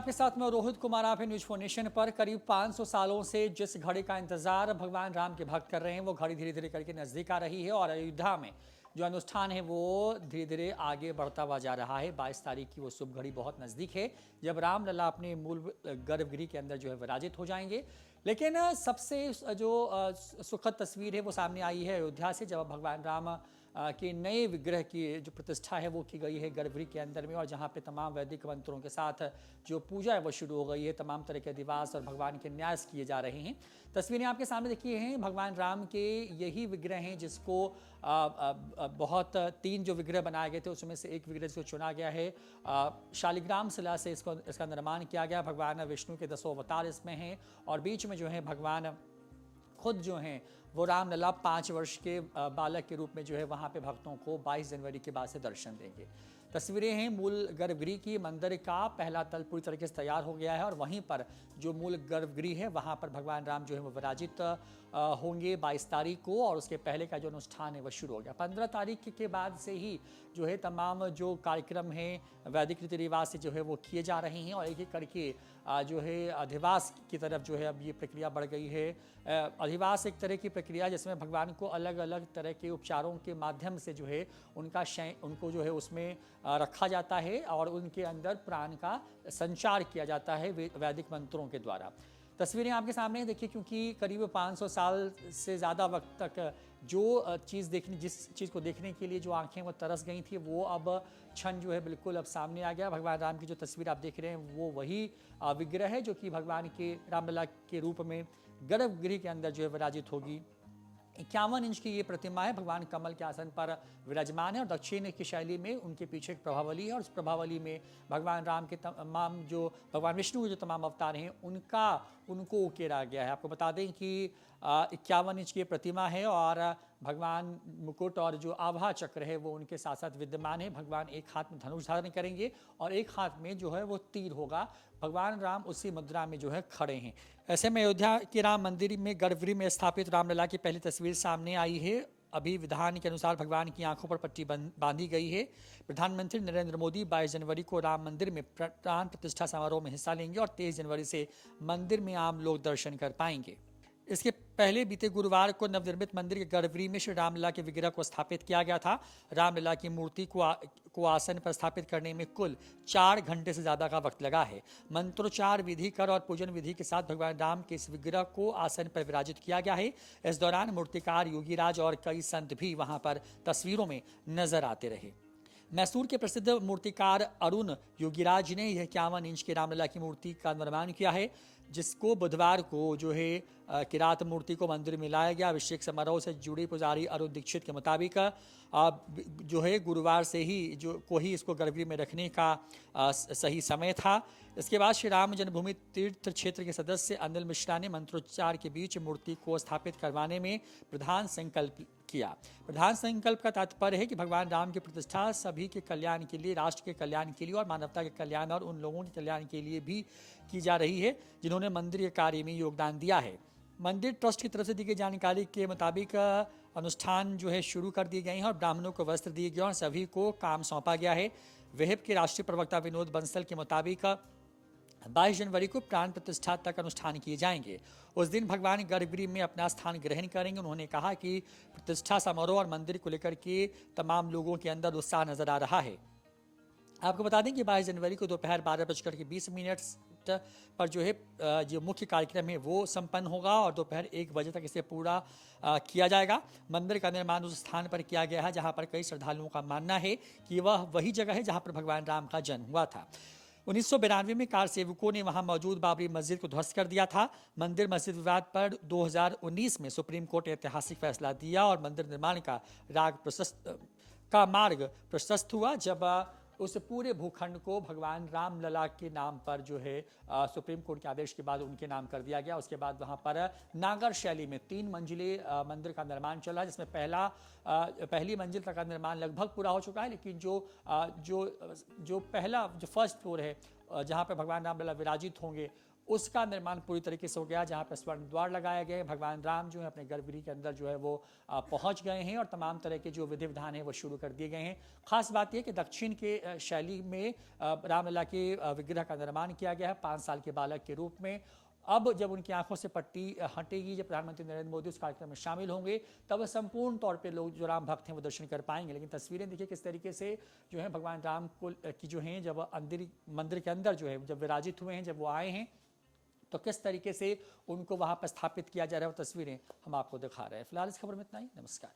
आपके साथ मैं रोहित कुमार, आप न्यूज 4 नेशन पर। करीब 500 सालों से जिस घड़ी का इंतजार भगवान राम के भक्त कर रहे हैं, वो घड़ी धीरे धीरे करके नजदीक आ रही है और अयोध्या में जो अनुष्ठान है वो धीरे धीरे आगे बढ़ता हुआ जा रहा है। 22 तारीख की वो शुभ घड़ी बहुत नज़दीक है जब रामलला अपने मूल गर्भगृह के अंदर जो है विराजित हो जाएंगे। लेकिन सबसे जो सुखद तस्वीर है वो सामने आई है अयोध्या से, जब भगवान राम के नए विग्रह की जो प्रतिष्ठा है वो की गई है गर्भगृह के अंदर में, और जहाँ पे तमाम वैदिक मंत्रों के साथ जो पूजा है वो शुरू हो गई है। तमाम तरह के अधिवास और भगवान के न्यास किए जा रहे हैं। तस्वीरें आपके सामने देखिए हैं, भगवान राम के यही विग्रह हैं जिसको बहुत 3 जो विग्रह बनाए गए थे उसमें से एक विग्रह जिसको चुना गया है। शालिग्राम शिला से इसका निर्माण किया गया। भगवान विष्णु के 10 अवतार इसमें हैं और बीच में जो है भगवान खुद जो हैं वो रामलला 5 वर्ष के बालक के रूप में जो है वहाँ पे भक्तों को 22 जनवरी के बाद से दर्शन देंगे। तस्वीरें हैं मूल गर्भगृह की। मंदिर का पहला तल पूरी तरीके से तैयार हो गया है और वहीं पर जो मूल गर्भगृह है वहाँ पर भगवान राम जो है वो विराजित होंगे 22 तारीख को, और उसके पहले का जो अनुष्ठान है वह शुरू हो गया। 15 तारीख के बाद से ही जो है तमाम जो कार्यक्रम हैं वैदिक रीति रिवाज से जो है वो किए जा रहे हैं और एक एक करके जो है अधिवास की तरफ जो है अब ये प्रक्रिया बढ़ गई है। अधिवास एक तरह की प्रक्रिया जिसमें भगवान को अलग अलग तरह के उपचारों के माध्यम से जो है उनको जो है उसमें रखा जाता है और उनके अंदर प्राण का संचार किया जाता है वैदिक मंत्रों के द्वारा। तस्वीरें आपके सामने देखिए, क्योंकि करीब 500 साल से ज़्यादा वक्त तक जिस चीज़ को देखने के लिए जो आंखें वो तरस गई थी वो अब क्षण जो है बिल्कुल अब सामने आ गया। भगवान राम की जो तस्वीर आप देख रहे हैं वो वही विग्रह है जो कि भगवान के रामलला के रूप में गर्भगृह के अंदर जो है विराजित होगी। 51 इंच की ये प्रतिमा है। भगवान कमल के आसन पर विराजमान है और दक्षिण की शैली में उनके पीछे एक प्रभावली है और उस प्रभावली में भगवान राम के तमाम जो भगवान विष्णु के जो तमाम अवतार हैं उनको उकेरा गया है। आपको बता दें कि 51 इंच की प्रतिमा है और भगवान मुकुट और जो आभा चक्र है वो उनके साथ साथ विद्यमान है। भगवान एक हाथ में धनुष धारण करेंगे और एक हाथ में जो है वो तीर होगा। भगवान राम उसी मुद्रा में जो है खड़े हैं। ऐसे में अयोध्या के राम मंदिर में गर्भगृह में स्थापित रामलला की पहली तस्वीर सामने आई है। अभी विधान के अनुसार भगवान की आंखों पर पट्टी बांधी गई है। प्रधानमंत्री नरेंद्र मोदी 22 जनवरी को राम मंदिर में प्राण प्रतिष्ठा समारोह में हिस्सा लेंगे और 23 जनवरी से मंदिर में आम लोग दर्शन कर पाएंगे। इसके पहले बीते गुरुवार को नवनिर्मित मंदिर के गर्भगृह में श्री रामलला के विग्रह को स्थापित किया गया था। रामलला की मूर्ति को आसन पर स्थापित करने में कुल 4 घंटे से ज्यादा का वक्त लगा है। मंत्रोच्चार विधि कर और पूजन विधि के साथ भगवान राम के इस विग्रह को आसन पर विराजित किया गया है। इस दौरान मूर्तिकार योगीराज और कई संत भी वहां पर तस्वीरों में नजर आते रहे। मैसूर के प्रसिद्ध मूर्तिकार अरुण योगीराज ने यह 51 इंच की रामलला की मूर्ति का निर्माण किया है, जिसको बुधवार को जो है किरात मूर्ति को मंदिर में लाया गया। अभिषेक समारोह से जुड़े पुजारी अरुण दीक्षित के मुताबिक जो है गुरुवार से ही इसको गर्भगृह में रखने का सही समय था। इसके बाद श्री राम जन्मभूमि तीर्थ क्षेत्र के सदस्य अनिल मिश्रा ने मंत्रोच्चार के बीच मूर्ति को स्थापित करवाने में प्रधान संकल्प किया। प्रधान संकल्प का तात्पर्य है कि भगवान राम की प्रतिष्ठा सभी के कल्याण के लिए, राष्ट्र के कल्याण के लिए और मानवता के कल्याण और उन लोगों के कल्याण के लिए भी की जा रही है जिन्होंने मंदिर के कार्य में योगदान दिया है। मंदिर ट्रस्ट की तरफ से दी गई जानकारी के मुताबिक अनुष्ठान जो है शुरू कर दिए गए हैं और ब्राह्मणों को वस्त्र दिए गए और सभी को काम सौंपा गया है। वेहब के राष्ट्रीय प्रवक्ता विनोद बंसल के मुताबिक 22 जनवरी को प्राण प्रतिष्ठा तक अनुष्ठान किए जाएंगे। उस दिन भगवान गर्भगृह में अपना स्थान ग्रहण करेंगे। उन्होंने कहा कि प्रतिष्ठा समारोह और मंदिर को लेकर के तमाम लोगों के अंदर उत्साह नजर आ रहा है। आपको बता दें कि 22 जनवरी को दोपहर 12:20 पर जो है जो मुख्य कार्यक्रम है वो संपन्न होगा और दोपहर 1 बजे तक इसे पूरा किया जाएगा। मंदिर का निर्माण उस स्थान पर किया गया है जहां पर कई श्रद्धालुओं का मानना है कि वह वही जगह है जहां पर भगवान राम का जन्म हुआ था। 1992 में कार सेवकों ने वहां मौजूद बाबरी मस्जिद को ध्वस्त कर दिया था। मंदिर मस्जिद विवाद पर 2019 में सुप्रीम कोर्ट ने ऐतिहासिक फैसला दिया और मंदिर निर्माण का मार्ग प्रशस्त हुआ, जब उस पूरे भूखंड को भगवान रामलला के नाम पर जो है सुप्रीम कोर्ट के आदेश के बाद उनके नाम कर दिया गया। उसके बाद वहां पर नागर शैली में 3 मंजिले मंदिर का निर्माण चला, जिसमें पहली मंजिल तक का निर्माण लगभग पूरा हो चुका है, लेकिन जो फर्स्ट फ्लोर है जहाँ पे भगवान रामलला विराजित होंगे उसका निर्माण पूरी तरीके से हो गया, जहाँ पर स्वर्ण द्वार लगाए गए। भगवान राम जो है अपने गर्भगृह के अंदर जो है वो पहुंच गए हैं और तमाम तरह के जो विधि विधान है वो शुरू कर दिए गए हैं। खास बात यह कि दक्षिण के शैली में रामलला के विग्रह का निर्माण किया गया है 5 साल के बालक के रूप में। अब जब उनकी आंखों से पट्टी हटेगी, जब प्रधानमंत्री नरेंद्र मोदी उस कार्यक्रम में शामिल होंगे, तब संपूर्ण तौर पे लोग जो राम भक्त हैं वो दर्शन कर पाएंगे। लेकिन तस्वीरें देखिए किस तरीके से जो है भगवान राम को की जो हैं जब मंदिर के अंदर जो है जब विराजित हुए हैं, जब वो आए हैं तो किस तरीके से उनको वहां पर स्थापित किया जा रहा है, वो तस्वीरें हम आपको दिखा रहे हैं। फिलहाल इस खबर में इतना ही। नमस्कार।